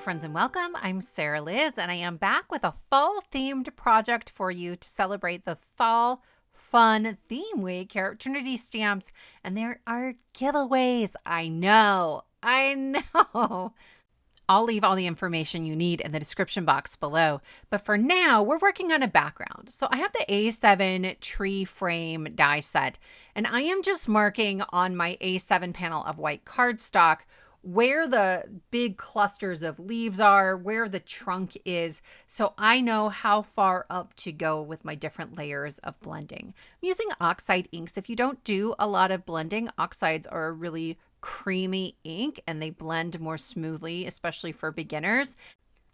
friends, and welcome. I'm Sarah Liz, and I am back with a fall-themed project for you to celebrate the Fall Fun Theme Week here at Trinity Stamps. And there are giveaways. I know. I'll leave all the information you need in the description box below. But for now, we're working on a background. So I have the A7 tree frame die set, and I am just marking on my A7 panel of white cardstock where the big clusters of leaves are, where the trunk is, so I know how far up to go with my different layers of blending. I'm using oxide inks. If you don't do a lot of blending, oxides are a really creamy ink and they blend more smoothly, especially for beginners.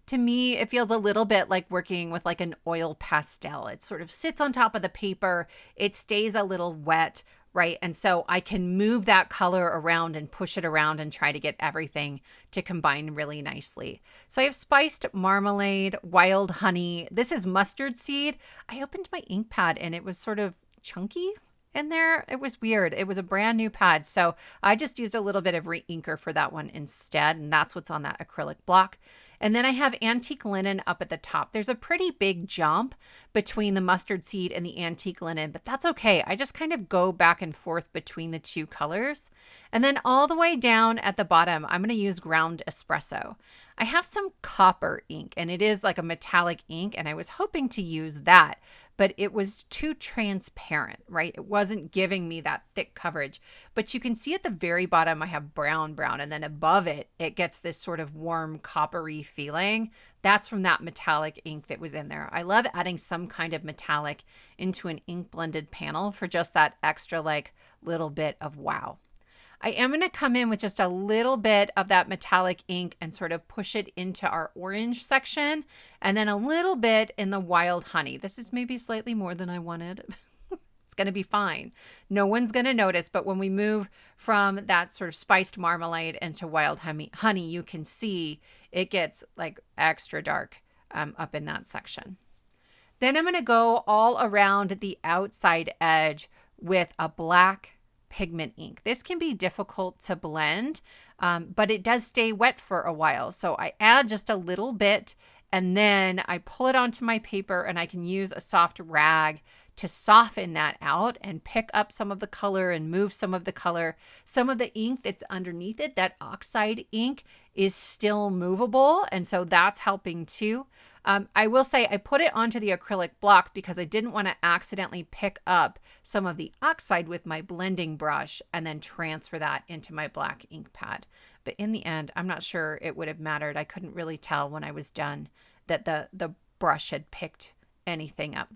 To me, it feels a little bit like working with like an oil pastel. It sort of sits on top of the paper. It stays a little wet, right? And so I can move that color around and push it around and try to get everything to combine really nicely. So I have spiced marmalade, wild honey. This is mustard seed. I opened my ink pad and it was sort of chunky in there. It was weird. It was a brand new pad. So I just used a little bit of re-inker for that one instead. And that's what's on that acrylic block. And then I have antique linen up at the top. There's a pretty big jump between the mustard seed and the antique linen, but that's okay. I just kind of go back and forth between the two colors. And then all the way down at the bottom, I'm going to use ground espresso. I have some copper ink, and it is like a metallic ink, and I was hoping to use that, but it was too transparent, right? It wasn't giving me that thick coverage. But you can see at the very bottom, I have brown, and then above it, it gets this sort of warm coppery feeling. That's from that metallic ink that was in there. I love adding some kind of metallic into an ink blended panel for just that extra like little bit of wow. I am going to come in with just a little bit of that metallic ink and sort of push it into our orange section, and then a little bit in the wild honey. This is maybe slightly more than I wanted. It's going to be fine. No one's going to notice, but when we move from that sort of spiced marmalade into wild honey, you can see it gets like extra dark up in that section. Then I'm going to go all around the outside edge with a black pigment ink. This can be difficult to blend, but it does stay wet for a while. So I add just a little bit and then I pull it onto my paper, and I can use a soft rag to soften that out and pick up some of the color and move some of the color. Some of the ink that's underneath it, that oxide ink, is still movable, and so that's helping too. I will say I put it onto the acrylic block because I didn't want to accidentally pick up some of the oxide with my blending brush and then transfer that into my black ink pad. But in the end, I'm not sure it would have mattered. I couldn't really tell when I was done that the brush had picked anything up.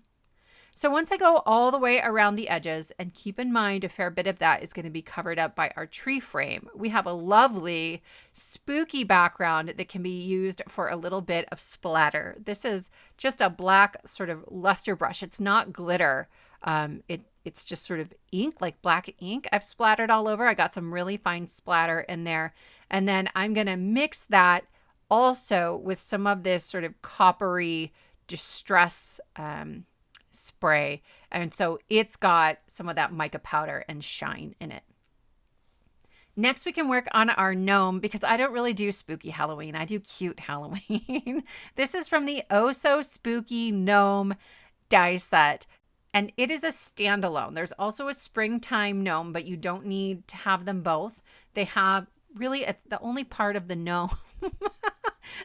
So once I go all the way around the edges, and keep in mind a fair bit of that is going to be covered up by our tree frame, we have a lovely spooky background that can be used for a little bit of splatter. This is just a black sort of luster brush. It's not glitter. It's just sort of ink, like black ink I've splattered all over. I got some really fine splatter in there. And then I'm going to mix that also with some of this sort of coppery distress spray, and so it's got some of that mica powder and shine in it. Next, we can work on our gnome because I don't really do spooky Halloween. I do cute Halloween. This is from the So Spooky Gnome die set, and it is a standalone. There's also a springtime gnome, but you don't need to have them both. They have really, it's the only part of the gnome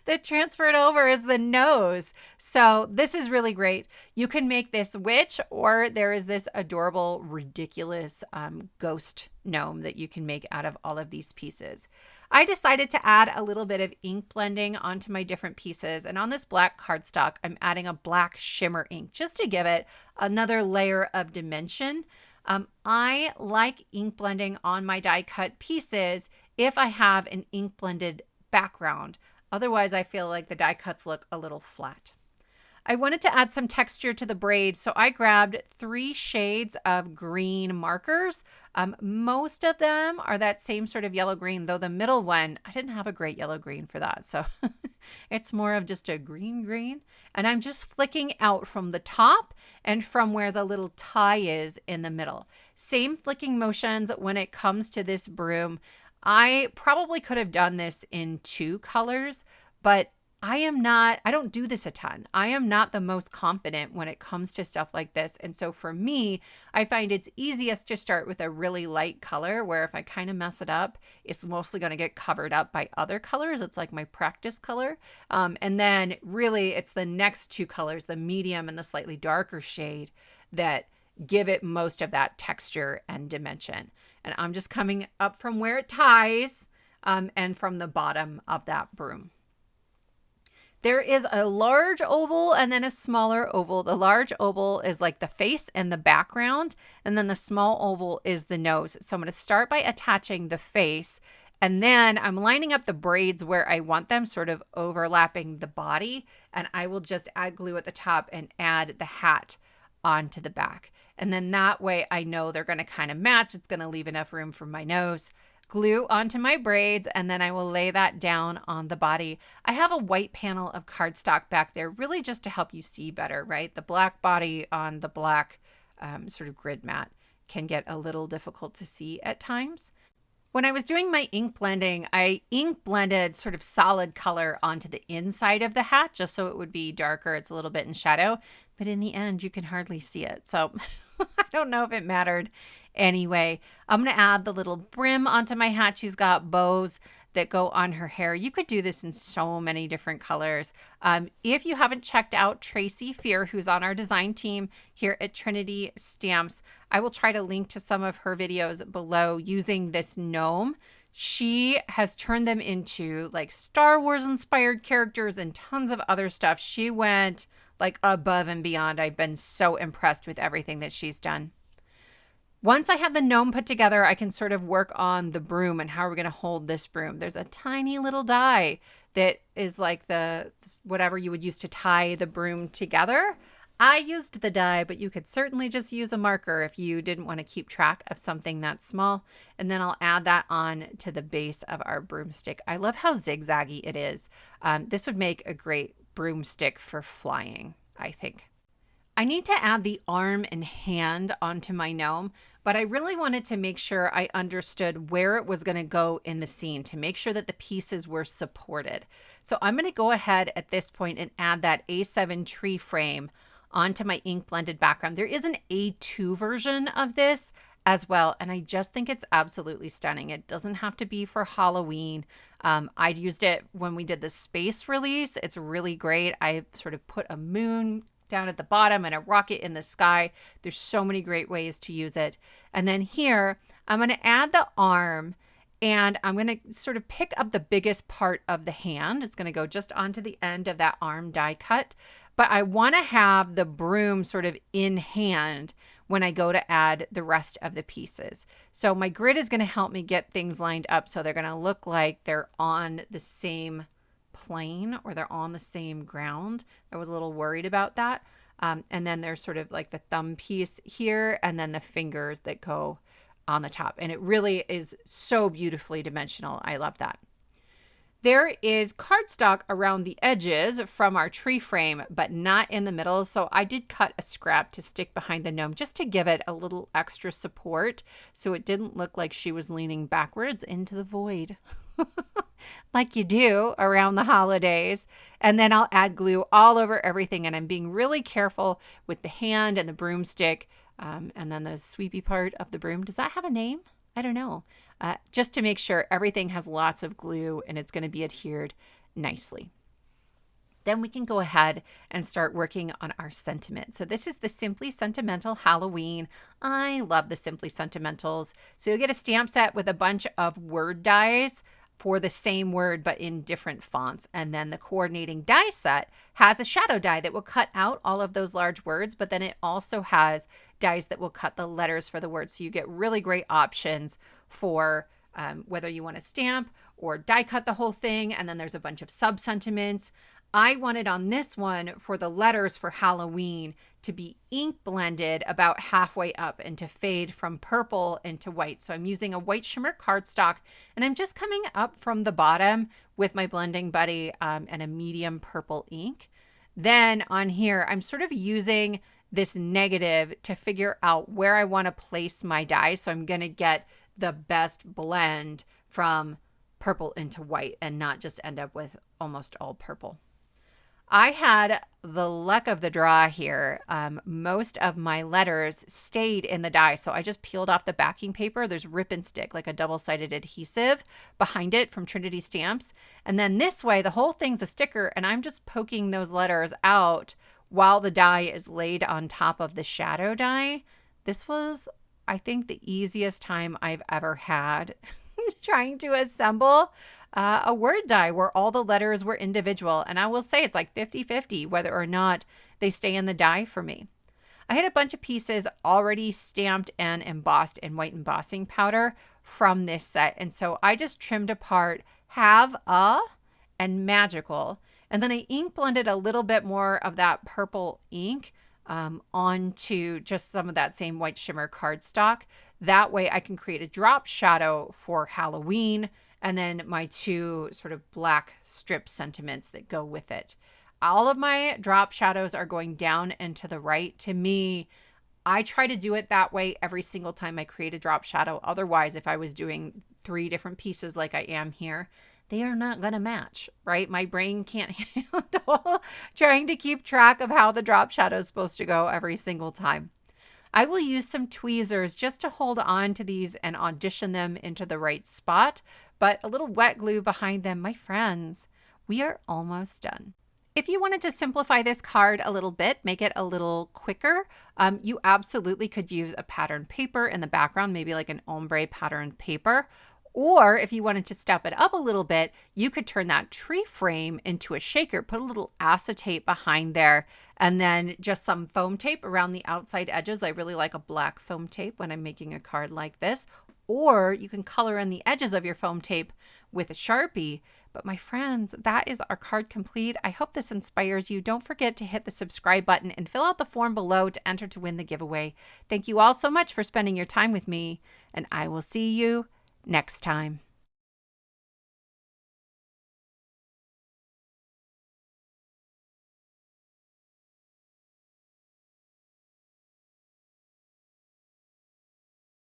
that transferred over is the nose. So this is really great. You can make this witch, or there is this adorable, ridiculous ghost gnome that you can make out of all of these pieces. I decided to add a little bit of ink blending onto my different pieces. And on this black cardstock, I'm adding a black shimmer ink just to give it another layer of dimension. I like ink blending on my die cut pieces if I have an ink blended background. Otherwise, I feel like the die cuts look a little flat. I wanted to add some texture to the braid, so I grabbed 3 shades of green markers. Most of them are that same sort of yellow-green, though the middle one, I didn't have a great yellow-green for that, so it's more of just a green. And I'm just flicking out from the top and from where the little tie is in the middle. Same flicking motions when it comes to this broom. I probably could have done this in 2 colors, but I don't do this a ton. I am not the most confident when it comes to stuff like this. And so for me, I find it's easiest to start with a really light color where if I kind of mess it up, it's mostly going to get covered up by other colors. It's like my practice color. And then really it's the next two colors, the medium and the slightly darker shade, that give it most of that texture and dimension. And I'm just coming up from where it ties and from the bottom of that broom. There is a large oval and then a smaller oval. The large oval is like the face and the background, and then the small oval is the nose. So I'm going to start by attaching the face, and then I'm lining up the braids where I want them, sort of overlapping the body, and I will just add glue at the top and add the hat onto the back. And then that way I know they're going to kind of match. It's going to leave enough room for my nose. Glue onto my braids, and then I will lay that down on the body. I have a white panel of cardstock back there, really just to help you see better, right? The black body on the black sort of grid mat can get a little difficult to see at times. When I was doing my ink blending, I ink blended sort of solid color onto the inside of the hat, just so it would be darker. It's a little bit in shadow, but in the end, you can hardly see it. So I don't know if it mattered. Anyway, I'm going to add the little brim onto my hat. She's got bows that go on her hair. You could do this in so many different colors. If you haven't checked out Tracy Fear, who's on our design team here at Trinity Stamps, I will try to link to some of her videos below using this gnome. She has turned them into like Star Wars inspired characters and tons of other stuff. She went like above and beyond. I've been so impressed with everything that she's done. Once I have the gnome put together, I can sort of work on the broom and how we're going to hold this broom. There's a tiny little die that is like the whatever you would use to tie the broom together. I used the die, but you could certainly just use a marker if you didn't want to keep track of something that small. And then I'll add that on to the base of our broomstick. I love how zigzaggy it is. This would make a great broomstick for flying, I think. I need to add the arm and hand onto my gnome, but I really wanted to make sure I understood where it was going to go in the scene to make sure that the pieces were supported. So I'm going to go ahead at this point and add that A7 tree frame onto my ink blended background. There is an A2 version of this as well, and I just think it's absolutely stunning. It doesn't have to be for Halloween. I used it when we did the space release. It's really great. I sort of put a moon down at the bottom and a rocket in the sky. There's so many great ways to use it. And then here, I'm going to add the arm, and I'm going to sort of pick up the biggest part of the hand. It's going to go just onto the end of that arm die cut. But I want to have the broom sort of in hand when I go to add the rest of the pieces. So my grid is going to help me get things lined up so they're going to look like they're on the same plane or they're on the same ground. I was a little worried about that. And then there's sort of like the thumb piece here and then the fingers that go on the top. And it really is so beautifully dimensional. I love that. There is cardstock around the edges from our tree frame, but not in the middle. So I did cut a scrap to stick behind the gnome just to give it a little extra support so it didn't look like she was leaning backwards into the void. Like you do around the holidays. And then I'll add glue all over everything. And I'm being really careful with the hand and the broomstick. And then the sweepy part of the broom. Does that have a name? I don't know. Just to make sure everything has lots of glue and it's going to be adhered nicely. Then we can go ahead and start working on our sentiment. So this is the Simply Sentimental Halloween. I love the Simply Sentimentals. So you'll get a stamp set with a bunch of word dies for the same word but in different fonts. And then the coordinating die set has a shadow die that will cut out all of those large words, but then it also has dies that will cut the letters for the words. So you get really great options for whether you want to stamp or die cut the whole thing. And then there's a bunch of sub-sentiments. I wanted on this one for the letters for Halloween to be ink blended about halfway up and to fade from purple into white. So I'm using a white shimmer cardstock and I'm just coming up from the bottom with my blending buddy and a medium purple ink. Then on here, I'm sort of using this negative to figure out where I want to place my die. So I'm going to get the best blend from purple into white and not just end up with almost all purple. I had the luck of the draw here. Most of my letters stayed in the die. So I just peeled off the backing paper. There's Rip and Stick, like a double-sided adhesive behind it from Trinity Stamps. And then this way, the whole thing's a sticker, and I'm just poking those letters out while the die is laid on top of the shadow die. This was, I think, the easiest time I've ever had trying to assemble a word die where all the letters were individual. And I will say it's like 50-50 whether or not they stay in the die for me. I had a bunch of pieces already stamped and embossed in white embossing powder from this set. And so I just trimmed apart Have a and Magical. And then I ink blended a little bit more of that purple ink onto just some of that same white shimmer cardstock. That way I can create a drop shadow for Halloween, and then my two sort of black strip sentiments that go with it. All of my drop shadows are going down and to the right. To me, I try to do it that way every single time I create a drop shadow. Otherwise, if I was doing 3 different pieces like I am here, they are not going to match, right? My brain can't handle trying to keep track of how the drop shadow is supposed to go every single time. I will use some tweezers just to hold on to these and audition them into the right spot, but a little wet glue behind them. My friends, we are almost done. If you wanted to simplify this card a little bit, make it a little quicker, you absolutely could use a patterned paper in the background, maybe like an ombre patterned paper. Or if you wanted to step it up a little bit, you could turn that tree frame into a shaker, put a little acetate behind there, and then just some foam tape around the outside edges. I really like a black foam tape when I'm making a card like this. Or you can color in the edges of your foam tape with a Sharpie. But my friends, that is our card complete. I hope this inspires you. Don't forget to hit the subscribe button and fill out the form below to enter to win the giveaway. Thank you all so much for spending your time with me, and I will see you next time.